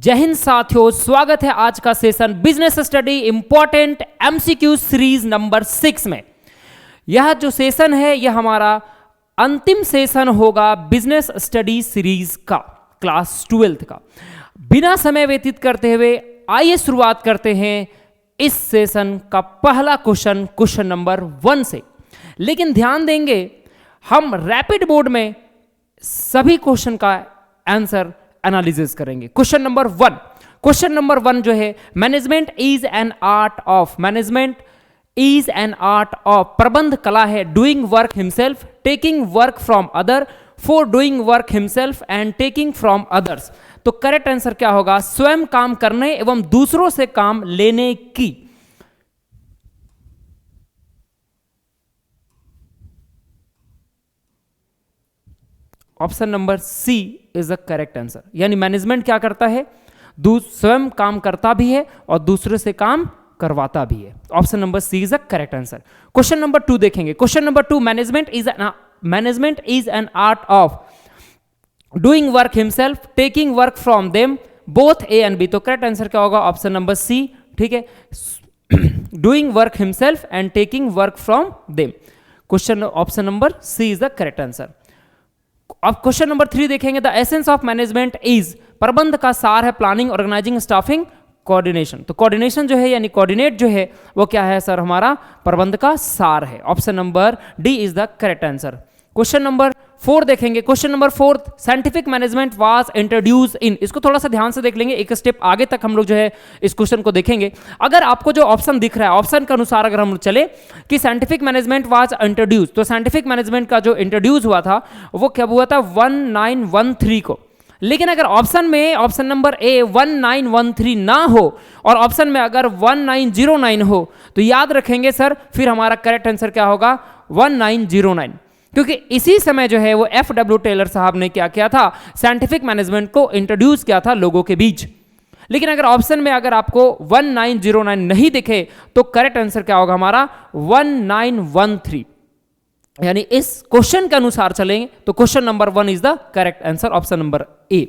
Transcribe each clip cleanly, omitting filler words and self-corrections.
जय हिंद साथियों, स्वागत है आज का session business study important MCQ series number 6 में। यह जो सेशन है यह हमारा अंतिम सेशन होगा बिजनेस स्टडी सीरीज का, क्लास 12th का। बिना समय व्यतीत करते हुए आइए शुरुआत करते हैं इस सेशन का पहला क्वेश्चन नंबर 1 से। लेकिन ध्यान देंगे हम रैपिड मोड में सभी क्वेश्चन का आंसर एनालिसिस करेंगे। क्वेश्चन नंबर 1 जो है, management is an art of, प्रबंध कला है, doing work himself, taking work from other, for doing work himself and taking from others. तो करेक्ट आंसर क्या होगा? स्वयं काम करने एवं दूसरों से काम लेने की। Option number C is the correct answer. यानी मैनेजमेंट क्या करता है? स्वयं काम करता भी है और दूसरे से काम करवाता भी है। Option number C is the correct answer. Question number 2 देखेंगे। Question number 2, management is an art of doing work himself, taking work from them, both A and B. तो करेक्ट आंसर क्या होगा? Option number C. ठीक है, doing work himself and taking work from them. Question option number C is the correct answer. अब question number 3 देखेंगे। The essence of management is, प्रबंध का सार है, प्लानिंग, ऑर्गेनाइजिंग, स्टाफिंग, कोऑर्डिनेशन। तो कोऑर्डिनेशन जो है यानी कोऑर्डिनेट जो है वो क्या है सर? हमारा प्रबंध का सार है। Option number D is the correct answer. Question number 4 देखेंगे। Question number 4, scientific management was introduce इन। इसको थोड़ा सा ध्यान से देख लेंगे, एक स्टेप आगे तक हम लोग जो है इस क्वेश्चन को देखेंगे। अगर आपको जो ऑप्शन दिख रहा है, ऑप्शन के अनुसार अगर हम चले कि साइंटिफिक मैनेजमेंट वाज इंट्रोड्यूस, तो साइंटिफिक मैनेजमेंट का जो इंट्रोड्यूस हुआ था वो कब हुआ था? 1913 को। लेकिन अगर ऑप्शन में ऑप्शन नंबर ए 1913 ना हो और ऑप्शन में अगर 1909 हो तो याद रखेंगे सर, फिर हमारा करेक्ट आंसर क्या होगा? 1909। क्योंकि इसी समय जो है वो FW टेलर साहब ने क्या किया था? साइंटिफिक मैनेजमेंट को इंट्रोड्यूस किया था लोगों के बीच। लेकिन अगर ऑप्शन में अगर आपको 1909 नहीं दिखे तो करेक्ट आंसर क्या होगा हमारा? 1913। यानी इस क्वेश्चन के अनुसार चलेंगे तो question number 1 is the correct answer, option number A.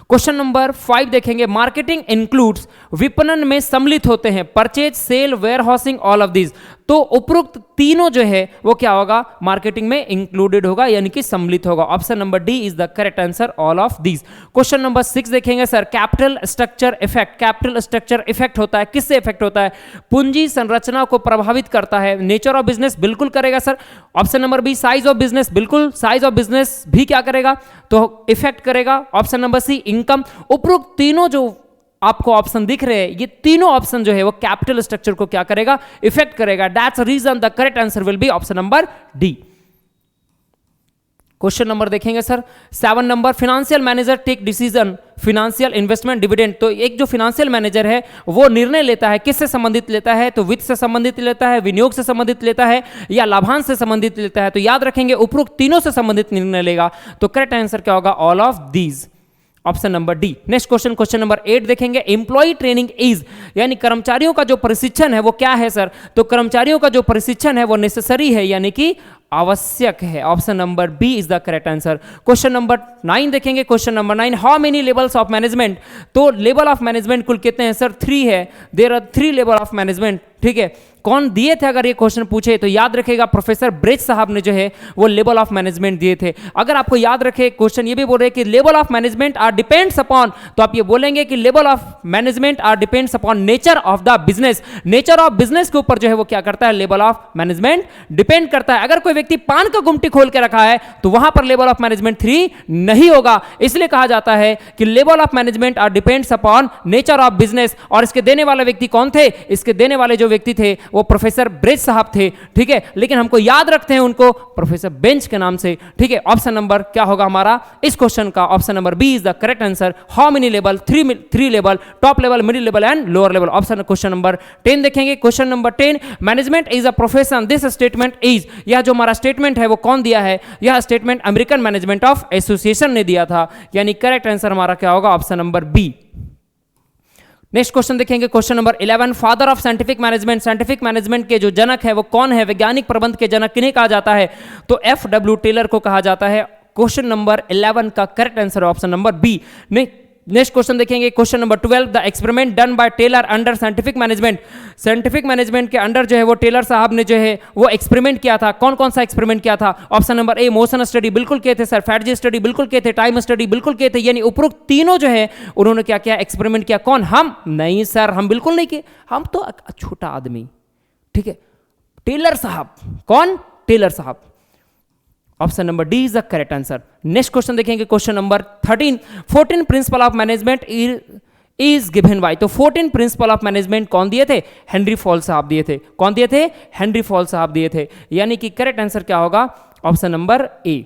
Question number 5 देखेंगे। मार्केटिंग इंक्लूड्स, विपणन में सम्मिलित होते हैं, purchase, sale, warehousing, all of these. तो उपरोक्त तीनों जो है वो क्या होगा? मार्केटिंग में इंक्लूडेड होगा यानी कि सम्मिलित होगा। Option number D is the correct answer, all of these. Question number 6 देखेंगे sir. Capital structure effect, capital structure effect होता है, किससे इफेक्ट होता है? पूंजी संरचना को प्रभावित करता है। नेचर ऑफ बिजनेस, बिल्कुल करेगा sir. Option number B, size of business, बिल्कुल साइज ऑफ बिजनेस भी क्या करेगा? तो इफेक्ट करेगा। Option number C, income. उपरोक्त तीनों जो आपको ऑप्शन दिख रहे हैं, ये तीनों ऑप्शन जो है वो कैपिटल स्ट्रक्चर को क्या करेगा? इफेक्ट करेगा। That's reason the correct answer will be option number D. Question number देखेंगे sir 7 number. Financial manager take decision, financial, investment, dividend. तो एक जो फाइनेंशियल मैनेजर है वो निर्णय लेता है, किससे संबंधित लेता है? तो वित्त से संबंधित लेता है, विनियोग से संबंधित लेता है या लाभांश से संबंधित लेता है। तो याद रखेंगे उपरोक्त तीनों से संबंधित निर्णय लेगा। तो करेक्ट आंसर क्या होगा? All of these, option number D. Next question number 8 देखेंगे। एम्प्लॉय ट्रेनिंग इज, यानी कर्मचारियों का जो प्रशिक्षण है वो क्या है सर? तो कर्मचारियों का जो प्रशिक्षण है वो नेसेसरी है यानी कि आवश्यक है। Option number B is the correct answer. Question number 9 देखेंगे। Question number 9, how many levels of management. तो लेवल ऑफ मैनेजमेंट कुल कितने हैं सर? 3 है। There are 3 level of management. ठीक है, कौन दिए थे अगर ये क्वेश्चन पूछे तो याद रखेगा प्रोफेसर ब्रेज साहब ने जो है वो लेवल ऑफ मैनेजमेंट दिए थे। अगर आपको याद रखे क्वेश्चन ये भी बोल रहे कि level of management are depends upon, तो आप ये बोलेंगे कि level of management are depends upon nature of the business. Nature of business के ऊपर जो है वो क्या करता है? लेवल ऑफ मैनेजमेंट डिपेंड करता है। अगर कोई व्यक्ति पान का गुमटी खोल के रखा है तो वहां पर लेवल ऑफ मैनेजमेंट 3 नहीं होगा। इसलिए कहा जाता है कि level of management are depends upon nature of business. और इसके देने वाले व्यक्ति कौन थे? इसके देने वाले जो व्यक्ति थे वो प्रोफेसर ब्रेज साहब थे। ठीक है, लेकिन हमको याद रखते हैं उनको प्रोफेसर बेंच के नाम से। ठीक है, ऑप्शन नंबर क्या होगा हमारा इस क्वेश्चन का? Option number B is the correct answer. How many level? 3 level, top level, middle level and lower level. Option question number 10 देखेंगे। Question number 10, management is a profession, this statement is. यह जो हमारा statement है वो कौन दिया है? यह statement American management of association ने दिया था। यानी करेक्ट आंसर हमारा क्या होगा? Option number B. Next question देखेंगे। Question number 11, father of scientific management. Scientific management के जो जनक है वो कौन है? वैज्ञानिक प्रबंध के जनक किन्हें कहा जाता है? तो FW टेलर को कहा जाता है। क्वेश्चन नंबर 11 का correct answer option number B. Next question देखेंगे, question number 12, the experiment done by Taylor under scientific management. Scientific management के अंडर जो है वो टेलर साहब ने जो है वो एक्सपेरिमेंट किया था। कौन कौन सा एक्सपेरिमेंट किया था? ऑप्शन नंबर ए, मोशन स्टडी बिल्कुल किए थे सर, फैटजी स्टडी बिल्कुल किए थे, टाइम स्टडी बिल्कुल किए थे, यानी उपरोक्त तीनों जो है उन्होंने क्या किया? एक्सपेरिमेंट किया। कौन? हम नहीं सर, हम बिल्कुल नहीं किए, हम तो छोटा आदमी, ठीक है, टेलर साहब। कौन? टेलर साहब। Option number D is the correct answer. Next question देखेंगे, question number 13, 14 principle of management is given by. तो 14 प्रिंसिपल ऑफ मैनेजमेंट कौन दिए थे? हेनरी फॉल साहब दिए थे। कौन दिए थे? हेनरी फॉल साहब दिए थे, यानी कि करेक्ट आंसर क्या होगा? Option number A.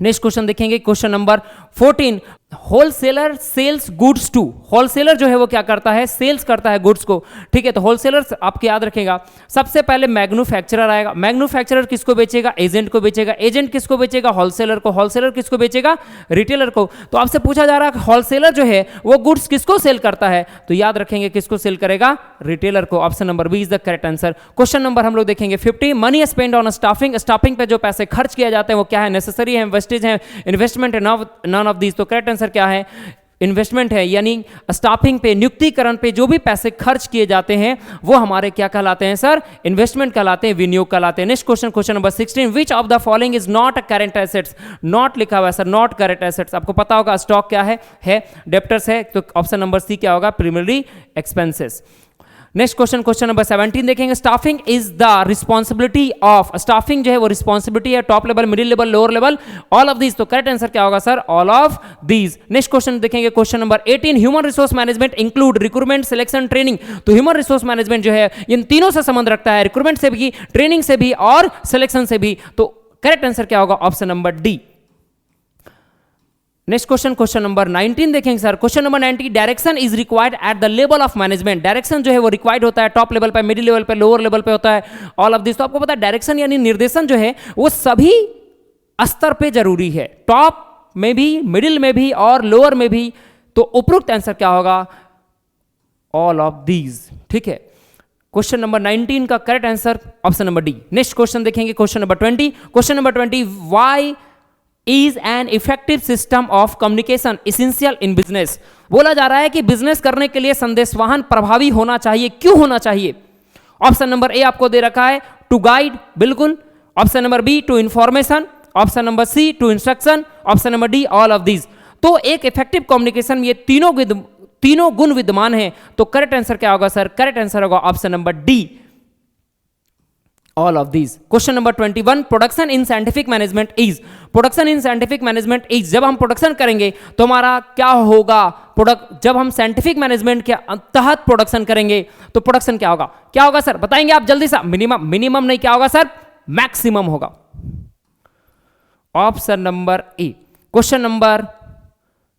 Next question देखेंगे, question number 14, wholesaler sells goods to. Wholesaler जो है वो क्या करता है? सेल्स करता है गुड्स को, ठीक है। तो होलसेलर आपको याद रखेगा, सबसे पहले मैन्युफैक्चरर आएगा। मैन्युफैक्चरर किसको बेचेगा? एजेंट को बेचेगा। एजेंट किसको बेचेगा? होलसेलर को। होलसेलर किसको बेचेगा? रिटेलर को। तो आपसे पूछा जा रहा है होलसेलर जो है वो गुड्स किसको सेल करता है? तो याद रखेंगे किसको सेल करेगा? रिटेलर को। Option number B is the correct answer. Question number हम लोग देखेंगे 50, money spend on staffing. Staffing पे जो पैसे खर्च किए जाते हैं वो क्या है? नेसेसरी है, वेस्टेज है, इन्वेस्टमेंट है, नन ऑफ दीज। तो करेक्ट आंसर क्या है? इन्वेस्टमेंट है, यानी स्टाफिंग पे, नियुक्तिकरण पे जो भी पैसे खर्च किए जाते हैं वो हमारे क्या कहलाते हैं सर? इन्वेस्टमेंट कहलाते हैं, विनियोग कहलाते हैं। Next question, question number 16, which of the following is not a current assets. Not लिखा हुआ है सर, नॉट करंट एसेट्स। आपको पता होगा स्टॉक क्या है? डेप्टर्स है। तो ऑप्शन नंबर सी क्या होगा? Primary expenses. Next question, question number 17 देखेंगे, staffing is the responsibility of. Staffing जो है वो रिस्पॉन्सिबिलिटी है, top level, middle level, lower level, all of these. तो करेक्ट आंसर क्या होगा sir? All of these. Next question देखेंगे, question number 18, human resource management include recruitment, selection, training. तो human resource management जो है इन तीनों से संबंध रखता है, रिक्रूटमेंट से भी, ट्रेनिंग से भी और सिलेक्शन से भी। तो करेक्ट आंसर क्या होगा? Option number D. Next question, question number 19 देखेंगे sir. Question number 90, direction is required at the level of management. Direction जो है वो रिक्वायर्ड होता है टॉप लेवल पे, मिडिल लेवल पे, लोअर लेवल पे होता है, ऑल ऑफ दिस। तो आपको पता है डायरेक्शन यानी निर्देशन जो है वो सभी स्तर पे जरूरी है, टॉप में भी, मिडिल में भी और लोअर में भी। तो उपरोक्त आंसर क्या होगा? ऑल ऑफ दीज, ठीक है। क्वेश्चन नंबर 19 का correct answer option number D. Next question देखेंगे, question number 20। Question number 20, why is an effective system of communication essential in business. बोला जा रहा है कि बिजनेस करने के लिए संदेशवाहन प्रभावी होना चाहिए। क्यों होना चाहिए? ऑप्शन नंबर ए आपको दे रखा है, टू गाइड, बिल्कुल। Option number B, to information. Option number C, to instruction. Option number D, all of these. तो एक इफेक्टिव कम्युनिकेशन में ये तीनों गुण विद्यमान हैं। तो करेक्ट आंसर क्या होगा सर? करेक्ट आंसर होगा option number D, all of these. Question number 21, production in scientific management is. Production in scientific management is, जब हम प्रोडक्शन करेंगे तो हमारा क्या होगा? प्रोडक्ट, जब हम साइंटिफिक मैनेजमेंट के तहत प्रोडक्शन करेंगे तो प्रोडक्शन क्या होगा? क्या होगा सर? बताएंगे आप जल्दी से? मिनिमम, मिनिमम नहीं, क्या होगा सर? मैक्सिमम होगा। Option number A. Question number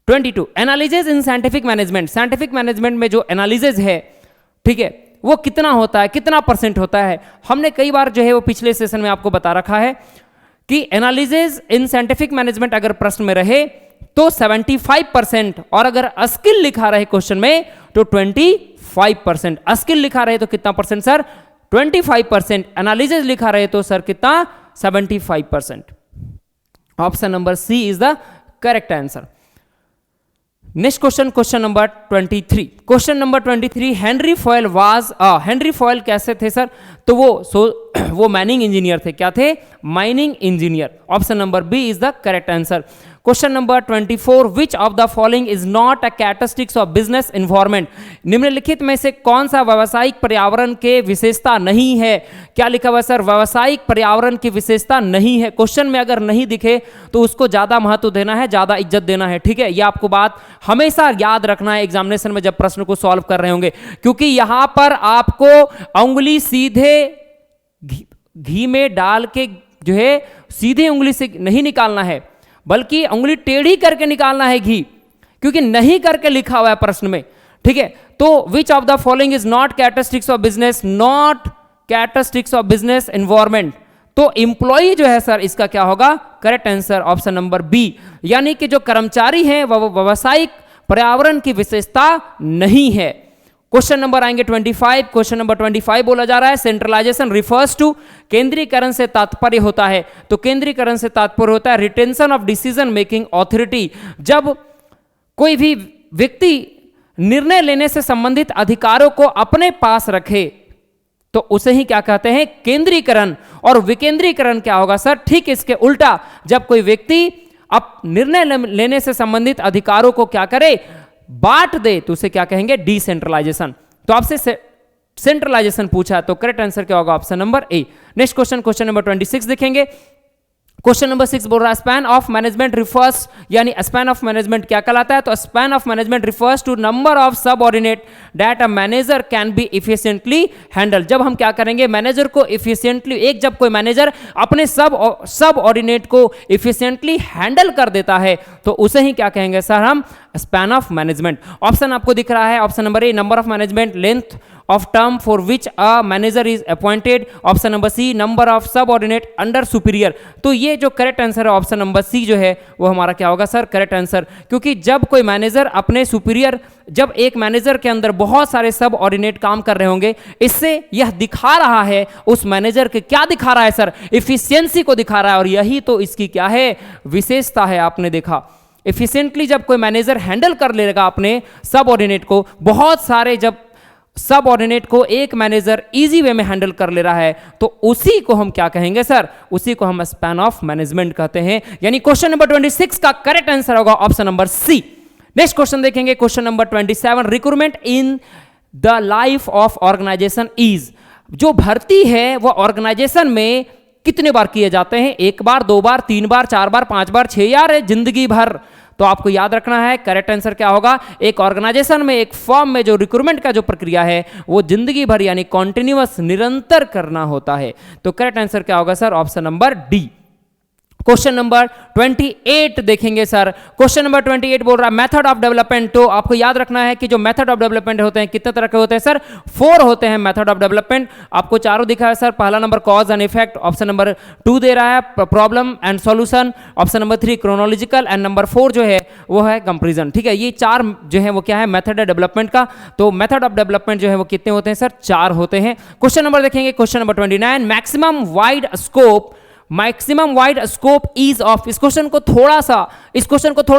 22, analysis in scientific management. Scientific management में जो एनालिसिस है, ठीक है, वो कितना होता है, कितना परसेंट होता है? हमने कई बार जो है वो पिछले सेशन में आपको बता रखा है कि एनालिसिस इन साइंटिफिक मैनेजमेंट अगर प्रश्न में रहे तो 75%, और अगर स्किल लिखा रहे क्वेश्चन में तो 25%। स्किल लिखा रहे तो कितना परसेंट सर? 25%। एनालिसिस लिखा रहे तो सर कितना? 75%। Option number C is the correct answer. Next question, question number 23। Question number 23, Henry Fayol was, Henry Fayol कैसे थे सर? तो वो माइनिंग इंजीनियर थे। क्या थे? Mining engineer. Option number B is the correct answer. Question number 24, which of the following is not a characteristics of business environment. निम्नलिखित में से कौन सा व्यावसायिक पर्यावरण के विशेषता नहीं है? क्या लिखा हुआ सर? व्यावसायिक पर्यावरण की विशेषता नहीं है। क्वेश्चन में अगर नहीं दिखे तो उसको ज्यादा महत्व देना है, ज्यादा इज्जत देना है, ठीक है। यह आपको बात हमेशा याद रखना है एग्जामिनेशन में जब प्रश्न को सॉल्व कर रहे होंगे, क्योंकि यहां पर आपको उंगली सीधे घी में डाल के जो है सीधे उंगली से नहीं निकालना है, बल्कि उंगली टेढ़ी करके निकालना है घी, क्योंकि नहीं करके लिखा हुआ है प्रश्न में, ठीक है। तो which of the following is not characteristics of business, not characteristics of business environment. तो एम्प्लॉई जो है सर इसका क्या होगा? Correct answer option number B, यानी कि जो कर्मचारी हैं वह व्यावसायिक पर्यावरण की विशेषता नहीं है। क्वेश्चन नंबर आएंगे 25। क्वेश्चन नंबर 25 बोला जा रहा है, सेंट्रलाइजेशन रिफर्स टू, केंद्रीकरण से तात्पर्य होता है। तो केंद्रीकरण से तात्पर्य होता है retention of decision making authority. जब कोई भी व्यक्ति निर्णय लेने से संबंधित अधिकारों को अपने पास रखे तो उसे ही क्या कहते हैं, केंद्रीकरण। और विकेंद्रीकरण क्या होगा सर, ठीक इसके उल्टा, जब कोई व्यक्ति अब निर्णय लेने से संबंधित अधिकारों को क्या करे, बांट दे, तो उसे क्या कहेंगे, डिसेंट्रलाइजेशन। तो आपसे सेंट्रलाइजेशन पूछा तो करेक्ट आंसर क्या होगा, option number A. Next question, question number 26 देखेंगे। क्वेश्चन नंबर 6 बोल रहा है स्पैन ऑफ मैनेजमेंट रिफर्स, यानी स्पैन ऑफ मैनेजमेंट क्या कहलाता है, तो span of management refers to number of subordinate that a manager can be efficiently handle. जब हम क्या करेंगे, मैनेजर को इफिशिएंटली, जब कोई मैनेजर अपने सबऑर्डिनेट को इफिशिएंटली हैंडल कर देता है तो उसे ही क्या कहेंगे सर, हम स्पैन ऑफ मैनेजमेंट। ऑप्शन आपको दिख रहा है, option number A number of management, length of term for which a manager is appointed, option number C number of subordinate under superior. तो ये जो करेक्ट आंसर है ऑप्शन नंबर सी जो है वो हमारा क्या होगा सर, करेक्ट आंसर। क्योंकि जब कोई मैनेजर अपने सुपीरियर, जब एक मैनेजर के अंदर बहुत सारे सबऑर्डिनेट काम कर रहे होंगे, इससे यह दिखा रहा है उस मैनेजर के, क्या दिखा रहा है सर, इफिशियंसी को दिखा रहा है। और यही तो इसकी क्या है, विशेषता है। आपने देखा इफिशिएंटली जब कोई मैनेजर हैंडल कर लेगा अपने सबऑर्डिनेट को, बहुत सारे जब सबऑर्डिनेट को एक मैनेजर इजी वे में हैंडल कर ले रहा है तो उसी को हम क्या कहेंगे सर, उसी को हम स्पैन ऑफ मैनेजमेंट कहते हैं। यानी क्वेश्चन नंबर 26 का करेक्ट आंसर होगा option number C. Next question देखेंगे, question number 27, recruitment in the life of organisation is. जो भर्ती है वो ऑर्गेनाइजेशन में कितने बार किए जाते हैं, 1 बार, 2 बार, 3 बार, 4 बार, 5 बार, 6 यार जिंदगी भर। तो आपको याद रखना है करेक्ट आंसर क्या होगा, एक ऑर्गेनाइजेशन में, एक फर्म में जो रिक्रूटमेंट का जो प्रक्रिया है वो जिंदगी भर यानी कॉन्टिन्यूअस, निरंतर करना होता है। तो करेक्ट आंसर क्या होगा sir, option number D. Question number 28 देखेंगे सर। क्वेश्चन नंबर 28 बोल रहा है मेथड ऑफ डेवलपमेंट। तो आपको याद रखना है कि जो मेथड ऑफ डेवलपमेंट होते हैं कितने तरह के होते हैं सर, 4 होते हैं मेथड ऑफ डेवलपमेंट। आपको चारों दिखा है सर। पहला number cause and effect, option number 2 दे रहा है problem and solution, option number 3 chronological, and number 4 जो है वो है कंपेरिजन। ठीक है, ये 4 जो है वो क्या है, मेथड है डेवलपमेंट का। तो मेथड ऑफ डेवलपमेंट जो है वो कितने होते हैं सर, 4 होते हैं। क्वेश्चन नंबर देखेंगे, question number 29, maximum wide scope, maximum wide scope is of. इस क्वेश्चन को थोड़ा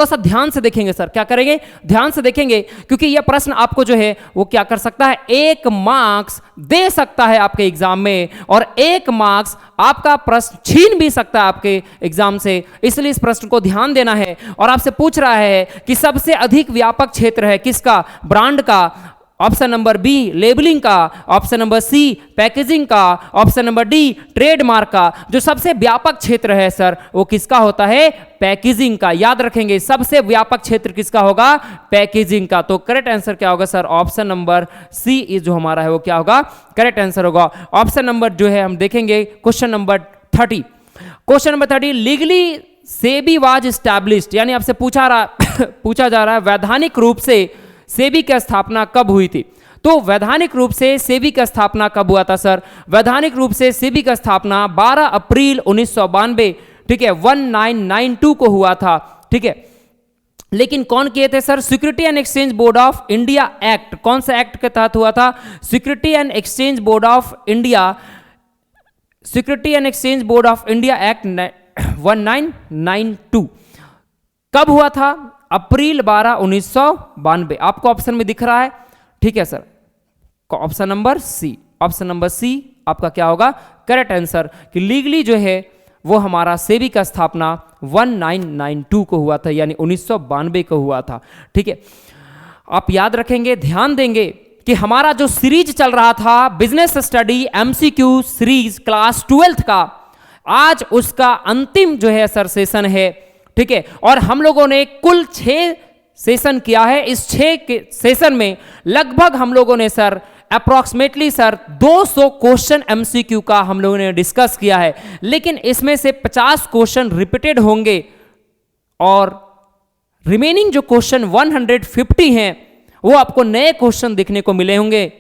सा ध्यान से देखेंगे सर। क्या करेंगे, ध्यान से देखेंगे, क्योंकि यह प्रश्न आपको जो है वो क्या कर सकता है, 1 मार्क्स दे सकता है आपके एग्जाम में, और 1 मार्क्स आपका प्रश्न छीन भी सकता है आपके एग्जाम से। इसलिए इस प्रश्न को ध्यान देना है। और आपसे पूछ रहा है कि सबसे अधिक व्यापक क्षेत्र है किसका, ब्रांड का, ऑप्शन नंबर बी लेबलिंग का, ऑप्शन नंबर सी पैकेजिंग का, ऑप्शन नंबर डी ट्रेडमार्क का। जो सबसे व्यापक क्षेत्र है सर वो किसका होता है, पैकेजिंग का। याद रखेंगे सबसे व्यापक क्षेत्र किसका होगा, पैकेजिंग का। तो करेक्ट आंसर क्या होगा sir, option number C is जो हमारा है वो क्या होगा, करेक्ट आंसर होगा। ऑप्शन नंबर जो है हम देखेंगे question number 30। Question number 30, legally SEBI was established, यानी आपसे पूछा जा रहा है वैधानिक रूप से सेबी की स्थापना कब हुई थी। तो वैधानिक रूप से सेबी की स्थापना कब हुआ था सर, वैधानिक रूप से सेबी की स्थापना 12 अप्रैल 1992, ठीक है, 1992 को हुआ था। ठीक है, लेकिन कौन किए थे sir, security and exchange board of India act. कौन सा एक्ट के तहत हुआ था, security and exchange board of India, security and exchange board of India act 1992। कब हुआ था, अप्रैल 12, 1992। आपको ऑप्शन में दिख रहा है, ठीक है sir, option number C. Option number C आपका क्या होगा, करेक्ट आंसर, कि लीगली जो है वो हमारा सेबी का स्थापना 1992 को हुआ था, यानी 1992 को हुआ था। ठीक है, आप याद रखेंगे, ध्यान देंगे कि हमारा जो सीरीज चल रहा था business study MCQ series class 12th का, आज उसका अंतिम जो है सर सेशन है। ठीक है, और हम लोगों ने कुल 6 सेशन किया है। इस 6 के सेशन में लगभग हम लोगों ने sir approximately sir 200 question MCQ का हम लोगों ने डिस्कस किया है, लेकिन इसमें से 50 क्वेश्चन रिपीटेड होंगे और रिमेनिंग जो क्वेश्चन 150 हैं वो आपको नए क्वेश्चन देखने को मिले होंगे।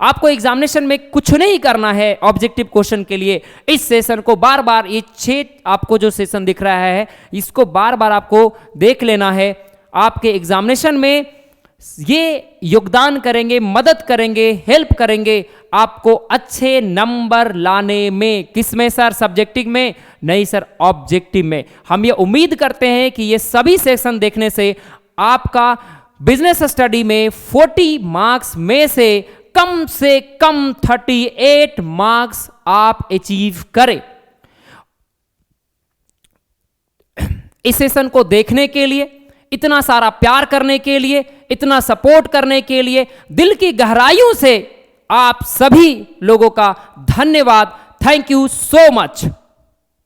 आपको एग्जामिनेशन में कुछ नहीं करना है ऑब्जेक्टिव क्वेश्चन के लिए। इस सेशन को बार बार, ये 6 आपको जो सेशन दिख रहा है इसको बार बार आपको देख लेना है। आपके एग्जामिनेशन में ये योगदान करेंगे, मदद करेंगे, हेल्प करेंगे आपको अच्छे नंबर लाने में। किसमें सर, सब्जेक्टिव में नहीं सर, ऑब्जेक्टिव में। हम ये उम्मीद करते हैं कि ये सभी सेशन देखने से आपका बिजनेस स्टडी में 40 मार्क्स में से कम 38 मार्क्स आप अचीव करें। इस सेशन को देखने के लिए, इतना सारा प्यार करने के लिए, इतना सपोर्ट करने के लिए दिल की गहराइयों से आप सभी लोगों का धन्यवाद। Thank you so much.